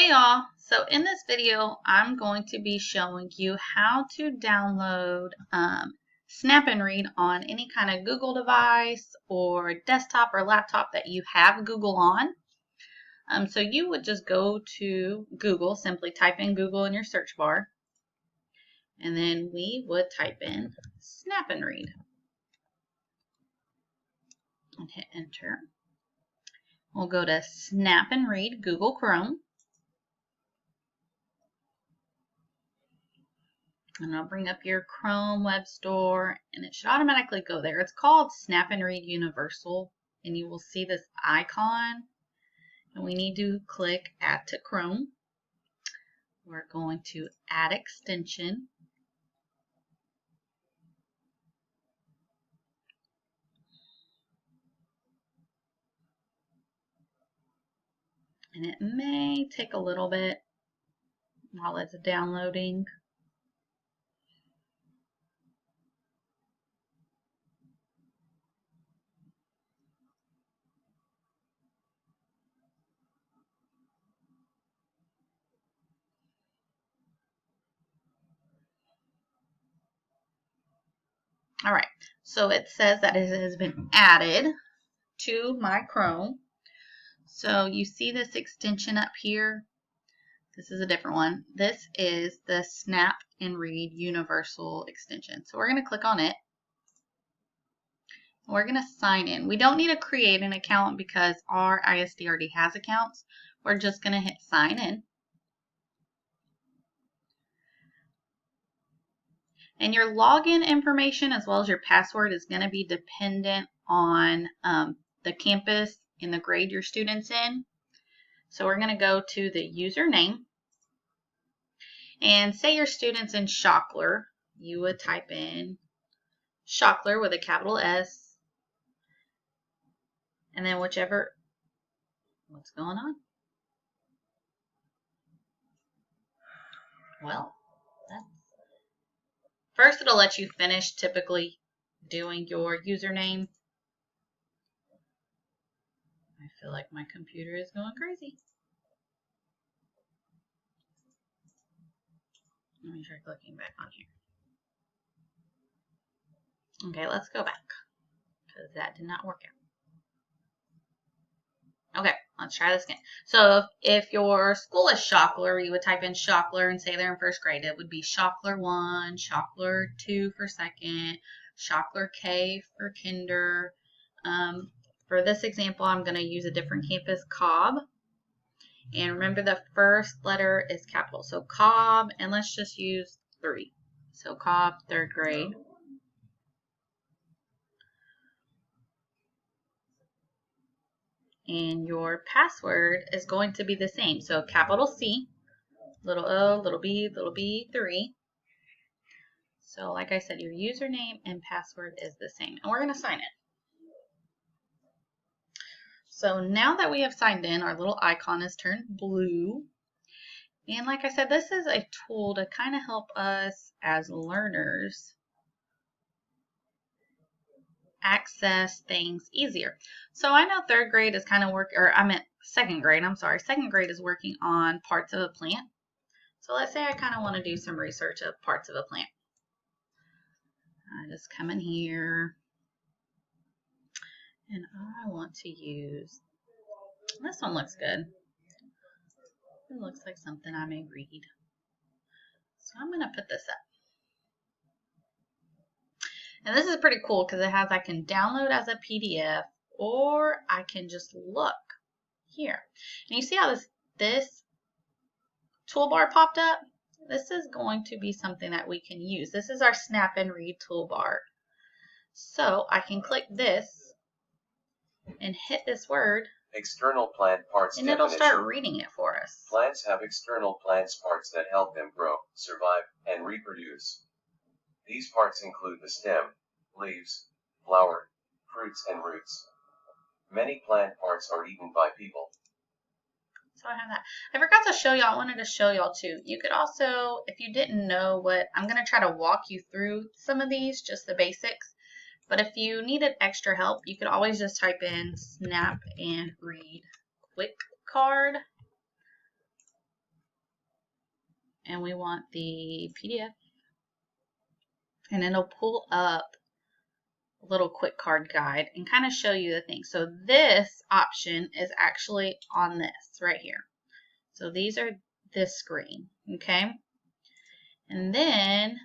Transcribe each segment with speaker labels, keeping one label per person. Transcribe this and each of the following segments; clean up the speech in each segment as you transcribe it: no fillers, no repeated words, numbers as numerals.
Speaker 1: Hey y'all, so in this video I'm going to be showing you how to download Snap and Read on any kind of Google device or desktop or laptop that you have Google on. So you would just go to Google, simply type in Google in your search bar, and then we would type in Snap and Read and hit enter. We'll go to Snap and Read Google Chrome. And I'll bring up your Chrome Web Store, and it should automatically go there. It's called Snap and Read Universal, and you will see this icon, and we need to click Add to Chrome. We're going to add extension. And it may take a little bit while it's downloading. All right, so it says that it has been added to my Chrome. So you see this extension up here. This is a different one. This is the Snap and Read Universal extension. So we're going to click on it. We're going to sign in. We don't need to create an account because our ISD already has accounts. We're just going to hit sign in. And your login information as well as your password is going to be dependent on the campus and the grade your student's in. So we're going to go to the username. And say your student's in Schockler, you would type in Schockler with a capital S. And then what's going on? Well, first it'll let you finish typically doing your username. I feel like my computer is going crazy. Let me try clicking back on here. Okay, let's go back because that did not work out. Okay, let's try this again. So if your school is Schockler, you would type in Schockler and say they're in first grade. It would be Schockler 1, Schockler 2 for second, Schockler K for kinder. For this example, I'm going to use a different campus, Cobb. And remember the first letter is capital. So Cobb, and let's just use 3. So Cobb, third grade. And your password is going to be the same. So capital C, little o, little b, 3. So like I said, your username and password is the same. And we're going to sign in. So now that we have signed in, our little icon is turned blue. And like I said, this is a tool to kind of help us as learners access things easier. So I know third grade is kind of second grade, I'm sorry. Second grade is working on parts of a plant. So let's say I kind of want to do some research of parts of a plant. I just come in here. And I want to use, this one looks good. It looks like something I may read. So I'm going to put this up. And this is pretty cool because it has, I can download as a PDF or I can just look here. And you see how this toolbar popped up? This is going to be something that we can use. This is our Snap and Read toolbar. So I can click this and hit this word,
Speaker 2: external plant parts,
Speaker 1: and it'll start reading it for us.
Speaker 2: Plants have external plant parts that help them grow, survive, and reproduce. These parts include the stem, leaves, flower, fruits, and roots. Many plant parts are eaten by people.
Speaker 1: So I have that. I forgot to show y'all, I wanted to show y'all too. You could also, if you didn't know I'm going to try to walk you through some of these, just the basics. But if you needed extra help, you could always just type in Snap and Read Quick Card. and we want the PDF, and it'll pull up a little quick card guide and kind of show you the things. So this option is actually on this right here. So these are this screen, okay? And then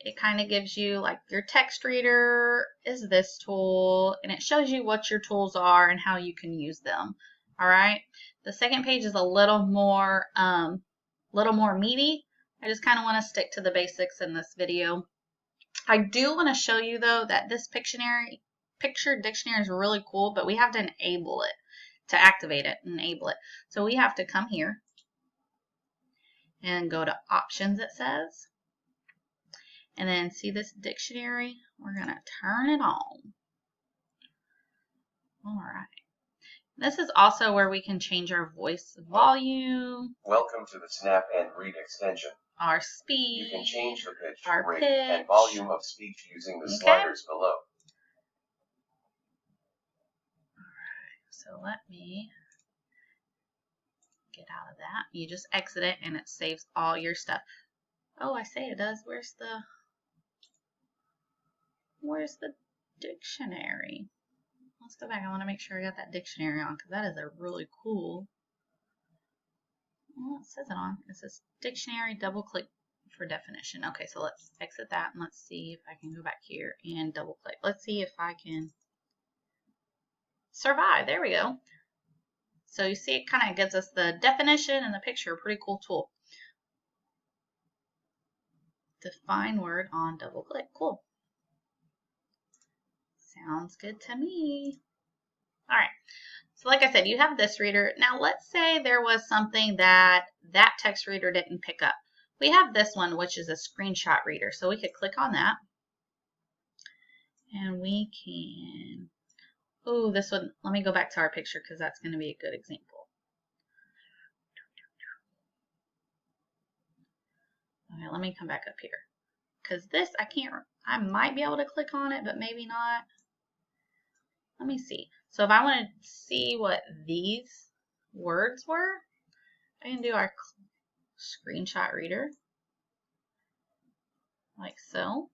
Speaker 1: it kind of gives you like your text reader is this tool, and it shows you what your tools are and how you can use them. All right. The second page is a little more meaty. I just kind of want to stick to the basics in this video. I do want to show you though that this picture dictionary is really cool, but we have to enable it to activate it, enable it. So we have to come here and go to options, it says. And then see this dictionary? We're going to turn it on. All right. This is also where we can change our voice volume.
Speaker 2: Welcome to the Snap and Read extension.
Speaker 1: Our speed.
Speaker 2: You can change the pitch,
Speaker 1: our
Speaker 2: rate,
Speaker 1: pitch,
Speaker 2: and volume of speech using the sliders below.
Speaker 1: Alright, so let me get out of that. You just exit it and it saves all your stuff. Oh, I say it does. Where's the dictionary? Let's go back. I want to make sure I got that dictionary on because that is a really cool. Well, it says it on. It says dictionary, double click for definition. Okay, so let's exit that and let's see if I can go back here and double click. Let's see if I can survive. There we go. So you see it kind of gives us the definition and the picture. Pretty cool tool. Define word on double click. Cool. Sounds good to me. All right. So like I said, you have this reader. Now let's say there was something that text reader didn't pick up. We have this one, which is a screenshot reader. So we could click on that. And we can, oh, this one, let me go back to our picture because that's going to be a good example. Okay, let me come back up here. Because this, I might be able to click on it, but maybe not. Let me see. So if I want to see what these words were, I can do our screenshot reader, like so.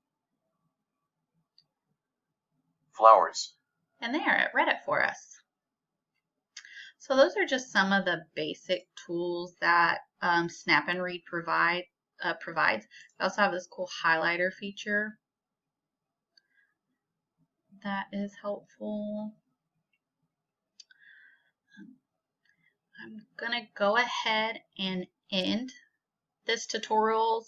Speaker 2: Flowers.
Speaker 1: And there, it read it for us. So those are just some of the basic tools that Snap and Read provides. I also have this cool highlighter feature that is helpful. I'm going to go ahead and end this tutorial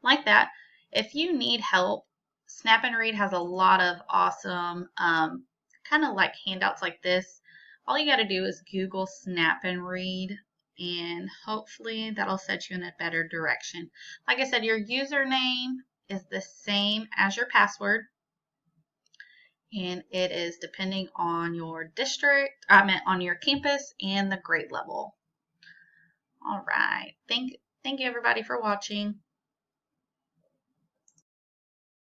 Speaker 1: like that. If you need help, Snap and Read has a lot of awesome kind of like handouts like this. All you got to do is Google Snap and Read, and hopefully that'll set you in a better direction. Like I said, your username is the same as your password. And it is depending on your district, on your campus and the grade level. All right. Thank you everybody for watching.